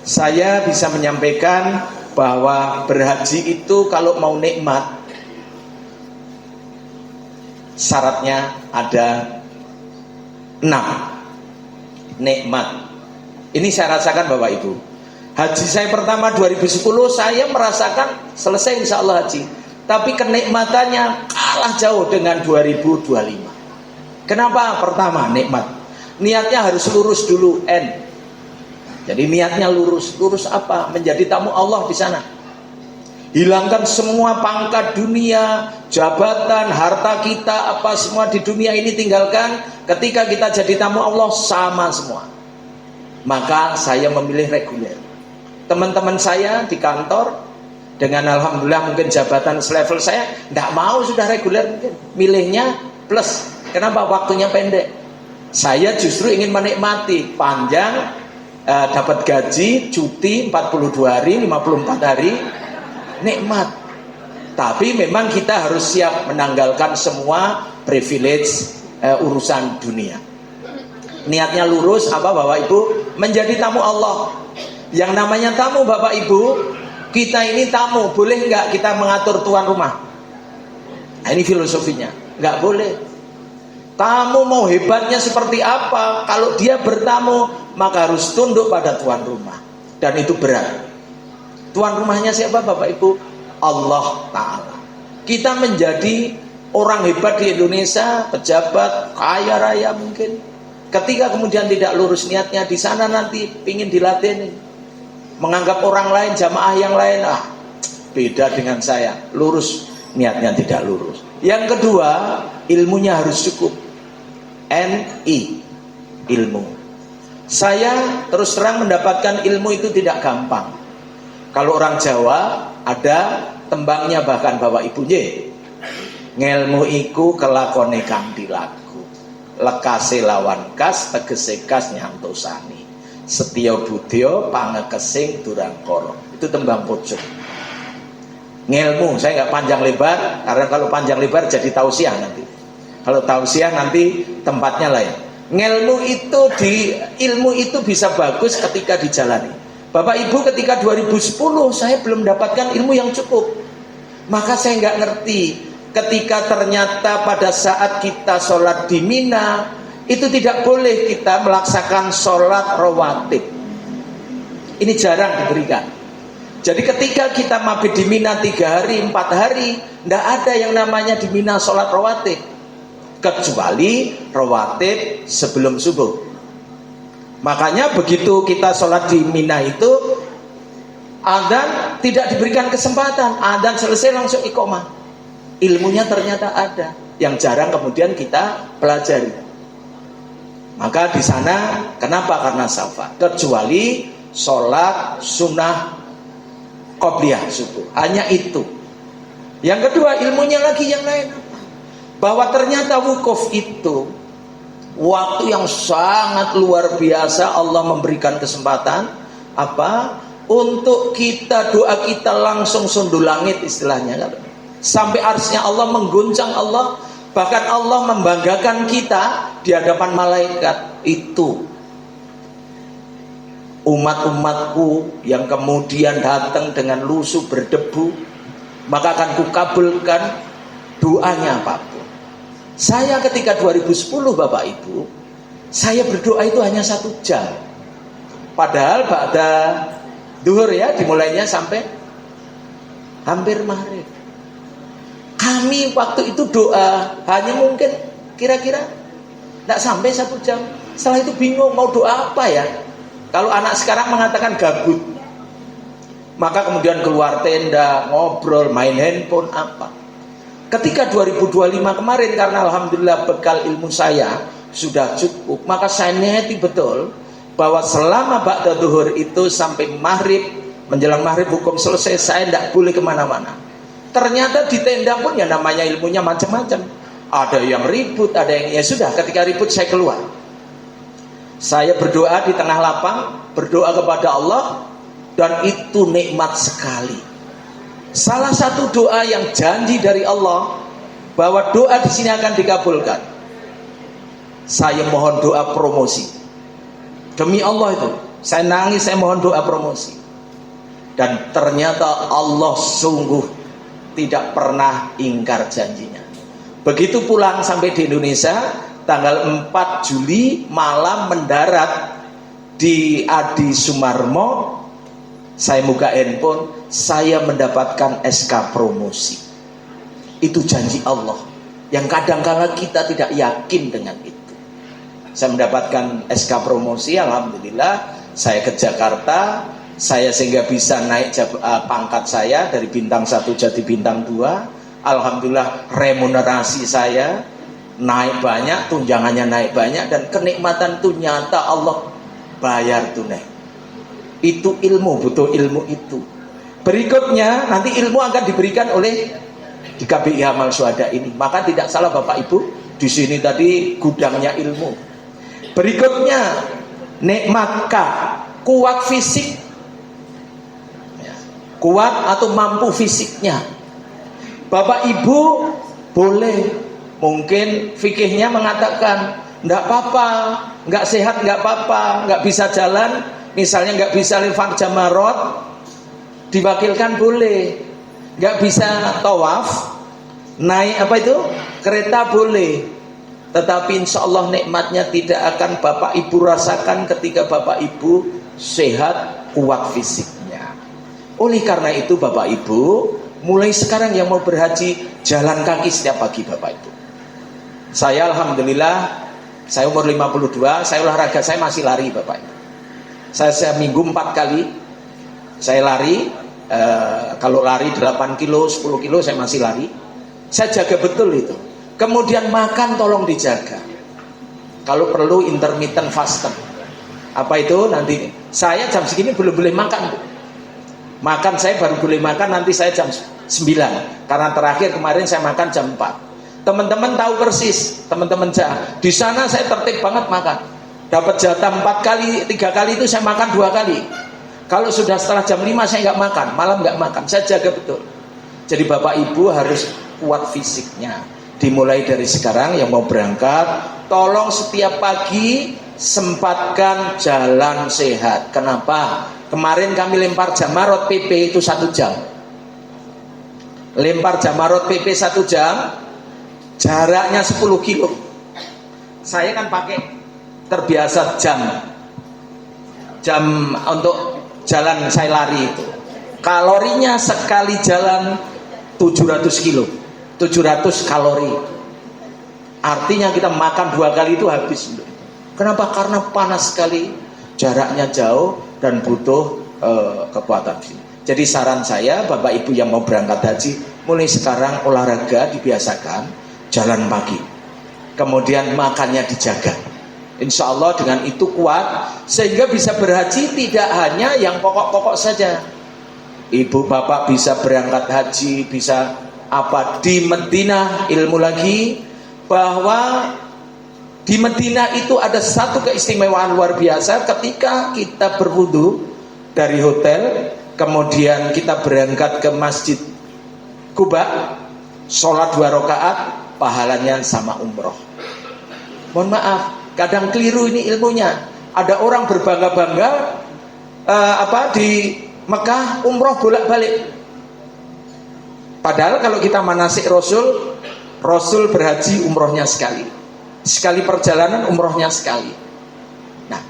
Saya bisa menyampaikan bahwa berhaji itu kalau mau nikmat, syaratnya ada 6 nikmat. Ini saya rasakan Bapak Ibu. Haji saya pertama 2010 saya merasakan selesai insya Allah haji, tapi kenikmatannya kalah jauh dengan 2025. Kenapa? Pertama, nikmat, niatnya harus lurus dulu. Jadi niatnya lurus. Lurus apa? Menjadi tamu Allah di sana. Hilangkan semua pangkat dunia, jabatan, harta kita, apa semua di dunia ini tinggalkan. Ketika kita jadi tamu Allah sama semua. Maka saya memilih reguler. Teman-teman saya di kantor dengan alhamdulillah mungkin jabatan selevel saya tidak mau sudah reguler, mungkin milihnya plus. Kenapa? Waktunya pendek. Saya justru ingin menikmati panjang, dapat gaji, cuti 42 hari, 54 hari, nikmat. Tapi memang kita harus siap menanggalkan semua privilege urusan dunia. Niatnya lurus apa Bapak Ibu? Menjadi tamu Allah. Yang namanya tamu Bapak Ibu, kita ini tamu, boleh nggak kita mengatur tuan rumah? Nah, ini filosofinya, nggak boleh. Tamu mau hebatnya seperti apa, kalau dia bertamu maka harus tunduk pada tuan rumah, dan itu berat. Tuan rumahnya siapa Bapak Ibu? Allah Ta'ala. Kita menjadi orang hebat di Indonesia, pejabat, kaya raya mungkin, ketika kemudian tidak lurus niatnya di sana, nanti pingin dilatih, menganggap orang lain, jamaah yang lain, beda dengan saya, lurus niatnya tidak lurus. Yang kedua, ilmunya harus cukup. Ilmu. Saya terus terang mendapatkan ilmu itu tidak gampang. Kalau orang Jawa ada tembangnya bahkan Bapak Ibu, ngelmu iku kelakone kang dilaku, lekase lawan kas tegese kas nyantosani, setya budya pangekesing durang kara. Itu tembang pojok. Ngelmu saya nggak panjang lebar, karena kalau panjang lebar jadi tausiah nanti. Kalau tausiah nanti tempatnya lain. Ilmu itu bisa bagus ketika dijalani. Bapak Ibu, ketika 2010 saya belum mendapatkan ilmu yang cukup. Maka saya nggak ngerti ketika ternyata pada saat kita sholat di Mina itu tidak boleh kita melaksanakan sholat rawatib. Ini jarang diberikan. Jadi ketika kita mabit di Mina 3 hari, 4 hari, tidak ada yang namanya di Mina sholat rawatib, kecuali rawatib sebelum subuh. Makanya begitu kita sholat di Mina itu, adzan tidak diberikan kesempatan, adzan selesai langsung iqomah. Ilmunya ternyata ada, yang jarang kemudian kita pelajari. Maka di sana kenapa? Karena syafa. Kecuali sholat sunnah qobliyah subuh, hanya itu. Yang kedua, ilmunya lagi yang lain, bahwa ternyata wukuf itu waktu yang sangat luar biasa. Allah memberikan kesempatan untuk kita, doa kita langsung sundul langit istilahnya, sampai arsy-Nya Allah mengguncang Allah. Bahkan Allah membanggakan kita di hadapan malaikat. Itu umat-umatku yang kemudian datang dengan lusuh berdebu, maka akan kukabulkan doanya apapun. Saya ketika 2010 Bapak Ibu, saya berdoa itu hanya 1 jam. Padahal ba'da duhur ya, dimulainya sampai hampir maghrib. Kami waktu itu doa hanya mungkin kira-kira tidak sampai 1 jam. Setelah itu bingung mau doa apa ya. Kalau anak sekarang mengatakan gabut, maka kemudian keluar tenda, ngobrol, main handphone apa. Ketika 2025 kemarin, karena alhamdulillah bekal ilmu saya sudah cukup, maka saya ngerti betul bahwa selama ba'da duhur itu sampai maghrib, menjelang maghrib hukum selesai, saya tidak boleh kemana-mana. Ternyata di tenda pun ya namanya ilmunya macam-macam. Ada yang ribut, ada yang ya sudah. Ketika ribut saya keluar. Saya berdoa di tengah lapang, berdoa kepada Allah, dan itu nikmat sekali. Salah satu doa yang janji dari Allah bahwa doa di sini akan dikabulkan. Saya mohon doa promosi. Demi Allah itu, Saya nangis, saya mohon doa promosi. Dan ternyata Allah sungguh tidak pernah ingkar janjinya. Begitu pulang sampai di Indonesia, tanggal 4 Juli malam mendarat di Adi Sumarmo, saya buka handphone, saya mendapatkan SK promosi. Itu janji Allah yang kadang-kala kita tidak yakin dengan itu. Saya mendapatkan SK promosi, alhamdulillah. Saya ke Jakarta, saya sehingga bisa naik pangkat saya dari bintang 1 jadi bintang 2. Alhamdulillah remunerasi saya naik banyak, tunjangannya naik banyak, dan kenikmatan itu nyata, Allah bayar tunai. Itu ilmu, butuh ilmu itu. Berikutnya nanti ilmu akan diberikan oleh di KBI Amal Syuhada ini. Maka tidak salah Bapak Ibu, di sini tadi gudangnya ilmu. Berikutnya nikmat K, kuat fisik, kuat atau mampu fisiknya. Bapak Ibu boleh, mungkin fikihnya mengatakan enggak apa-apa, enggak sehat enggak apa-apa, enggak bisa jalan, misalnya enggak bisa lempar jamarot, diwakilkan boleh. Enggak bisa tawaf, naik apa itu? Kereta boleh. Tetapi insya Allah nikmatnya tidak akan Bapak Ibu rasakan ketika Bapak Ibu sehat, kuat fisiknya. Oleh karena itu Bapak Ibu, mulai sekarang yang mau berhaji, jalan kaki setiap pagi Bapak Ibu. Saya alhamdulillah, saya umur 52, saya olahraga, saya masih lari Bapak Ibu. Saya minggu 4 kali saya lari. Kalau lari 8 kilo, 10 kilo saya masih lari. Saya jaga betul itu. Kemudian makan tolong dijaga. Kalau perlu intermittent fasting. Apa itu? Nanti saya jam segini belum boleh makan, Bu. Makan saya baru boleh makan nanti saya jam 9. Karena terakhir kemarin saya makan jam 4. Teman-teman tahu persis, teman-teman di sana saya tertib banget makan. Dapat jatah 4 kali, 3 kali itu saya makan 2 kali. Kalau sudah setelah jam 5 saya nggak makan, malam nggak makan, saya jaga betul. Jadi Bapak Ibu harus kuat fisiknya. Dimulai dari sekarang yang mau berangkat, tolong setiap pagi sempatkan jalan sehat. Kenapa? Kemarin kami lempar jamarot PP itu 1 jam. Lempar jamarot PP 1 jam, jaraknya 10 kilo. Saya kan pakai terbiasa jam untuk jalan saya lari itu. Kalorinya sekali jalan 700 kilo, 700 kalori. Artinya kita makan 2 kali itu habis. Kenapa? Karena panas sekali, jaraknya jauh dan butuh kekuatan. Jadi saran saya Bapak Ibu yang mau berangkat haji, mulai sekarang olahraga dibiasakan, jalan pagi, kemudian makannya dijaga. Insya Allah dengan itu kuat sehingga bisa berhaji tidak hanya yang pokok-pokok saja. Ibu bapak bisa berangkat haji, bisa apa di Madinah, ilmu lagi bahwa di Madinah itu ada satu keistimewaan luar biasa. Ketika kita berwudu dari hotel, kemudian kita berangkat ke Masjid Kuba, sholat 2 rakaat, pahalanya sama umroh. Mohon maaf, kadang keliru ini ilmunya. Ada orang berbangga-bangga di Mekah umroh bolak-balik. Padahal kalau kita manasik Rasul berhaji umrohnya sekali. Sekali perjalanan umrohnya sekali. Nah,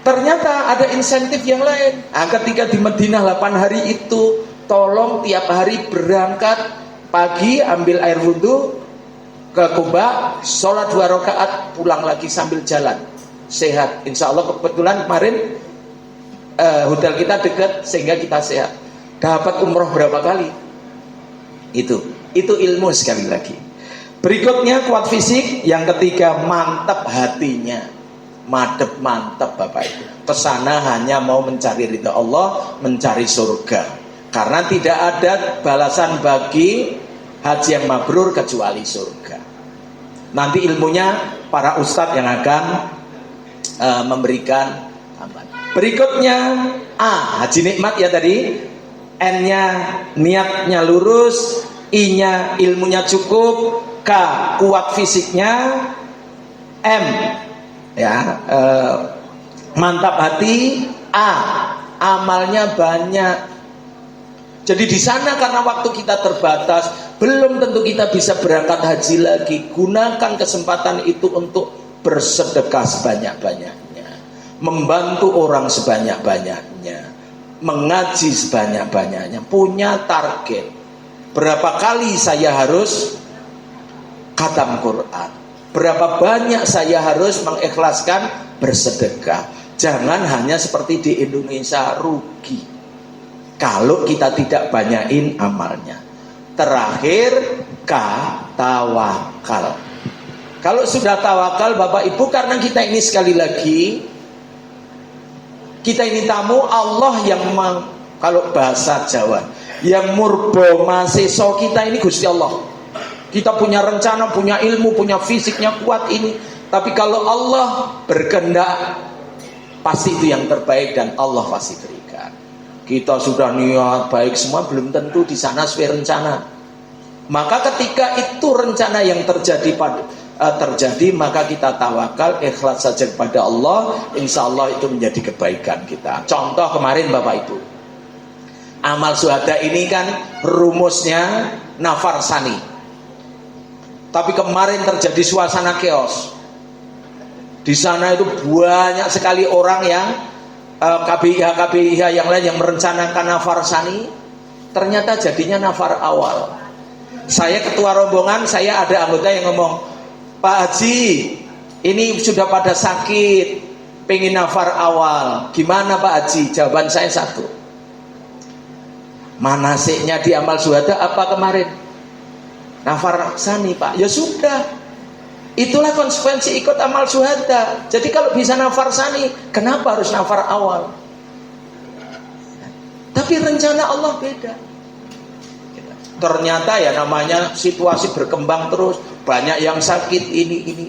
ternyata ada insentif yang lain. Nah, ketika di Madinah 8 hari itu, tolong tiap hari berangkat pagi, ambil air wudhu ke Kuba, sholat 2 rakaat, pulang lagi sambil jalan. Sehat. Insya Allah kebetulan kemarin hotel kita dekat sehingga kita sehat. Dapat umroh berapa kali? Itu ilmu sekali lagi. Berikutnya kuat fisik. Yang ketiga mantap hatinya. Mantap Bapak Ibu. Kesana hanya mau mencari ridha Allah, mencari surga. Karena tidak ada balasan bagi haji yang mabrur kecuali surga. Nanti ilmunya para ustadz yang akan memberikan. Berikutnya haji nikmat ya tadi. N-nya niatnya lurus, I-nya ilmunya cukup, K kuat fisiknya, M ya mantap hati, amalnya banyak. Jadi di sana karena waktu kita terbatas, belum tentu kita bisa berangkat haji lagi. Gunakan kesempatan itu untuk bersedekah sebanyak-banyaknya, membantu orang sebanyak-banyaknya, mengaji sebanyak-banyaknya. Punya target, berapa kali saya harus khatam Quran, berapa banyak saya harus mengikhlaskan bersedekah. Jangan hanya seperti di Indonesia, rugi kalau kita tidak banyakin amalnya. Terakhir, tawakal. Kalau sudah tawakal Bapak Ibu, karena kita ini sekali lagi, kita ini tamu Allah yang kalau bahasa Jawa, yang murbo maseso kita ini Gusti Allah. Kita punya rencana, punya ilmu, punya fisiknya kuat ini, tapi kalau Allah berkehendak, pasti itu yang terbaik dan Allah pasti berikan. Kita sudah niat baik semua, belum tentu di sana sesuai rencana. Maka ketika itu rencana yang terjadi maka kita tawakal, ikhlas saja kepada Allah, insya Allah itu menjadi kebaikan kita. Contoh kemarin Bapak Ibu, amal syuhada ini kan rumusnya nafar sani, tapi kemarin terjadi suasana chaos. Di sana itu banyak sekali orang yang KBIH yang lain yang merencanakan nafar sani, ternyata jadinya nafar awal. Saya ketua rombongan, saya ada anggota yang ngomong, Pak Haji, ini sudah pada sakit, pengen nafar awal, gimana Pak Haji? Jawaban saya satu, manasiknya di amal syuhada apa kemarin? Nafar sani Pak. Ya sudah, itulah konsekuensi ikut amal syuhada. Jadi kalau bisa nafar sani, kenapa harus nafar awal? Tapi rencana Allah beda. Ternyata ya namanya situasi berkembang terus, banyak yang sakit ini.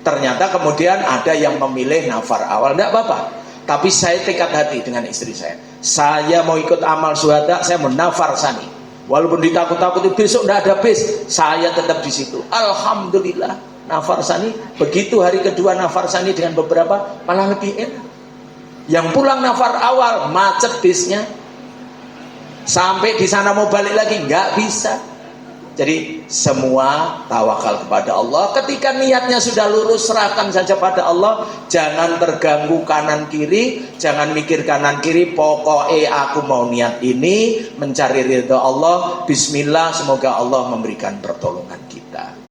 Ternyata kemudian ada yang memilih nafar awal, tidak apa-apa. Tapi saya tekad hati dengan istri saya mau ikut amal syuhada, saya mau nafar sani. Walaupun ditakut-takuti besok tidak ada bis, saya tetap di situ. Alhamdulillah, nafar sani. Begitu hari kedua nafar sani dengan beberapa, malah lebih enak. Yang pulang nafar awal macet bisnya, sampai di sana mau balik lagi nggak bisa. Jadi semua tawakal kepada Allah. Ketika niatnya sudah lurus, serahkan saja pada Allah. Jangan terganggu kanan kiri, jangan mikir kanan kiri. Pokoknya aku mau niat ini, mencari ridha Allah. Bismillah, semoga Allah memberikan pertolongan.